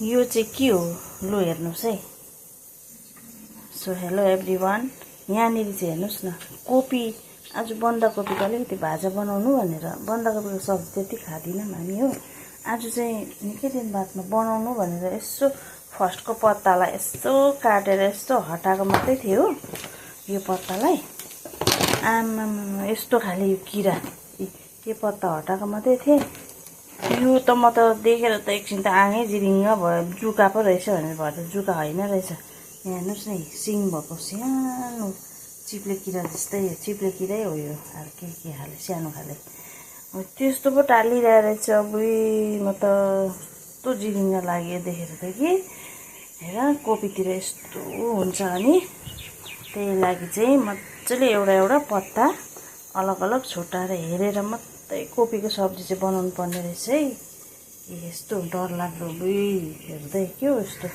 यो चाहिँ के हो लु हेर्नुस् है। सो हेलो एभ्रिवान, यहाँनिर चाहिँ हेर्नुस् न, कोपी आज बन्दाकोपीको अलिकति भाजा बनाउनु भनेर, बन्दाकोपीको सब्जी त्यति खाँदिनँ हामी हो। आज चाहिँ निकै दिन बादमा बनाउनु भनेर यसो फर्स्टको पत्तालाई यसो काटेर यस्तो हटाएको मात्रै थियो हो। यो पत्तालाई आमामा यस्तो खाले यो किरा, यो पत्ता हटाएको मात्रै थिएँ। यो त म त देखेर त एकछिन त आँगै जिरिङ्ग भयो, जुका पो रहेछ भनेर भयो त जुका होइन रहेछ। यहाँ हेर्नुहोस् न, सिङ भएको सानो चिप्ले किरा जस्तै, चिप्ले किरै हो यो, अब के खाले सानो खाले त्यस्तो पो टालिरहेको रहेछ। बुई म त कस्तो जिरिङ्ग लाग्यो देखेर त कि। हेर कोपीतिर यस्तो हुन्छ अनि त्यही लागि चाहिँ मजाले एउटा एउटा पत्ता अलग अलग छुट्टाएर हेरेर मात्रै कोपीको सब्जी चाहिँ बनाउनु पर्ने रहेछ है। यस्तो डरलाग्दो बुई हेर्दै के हो यस्तो।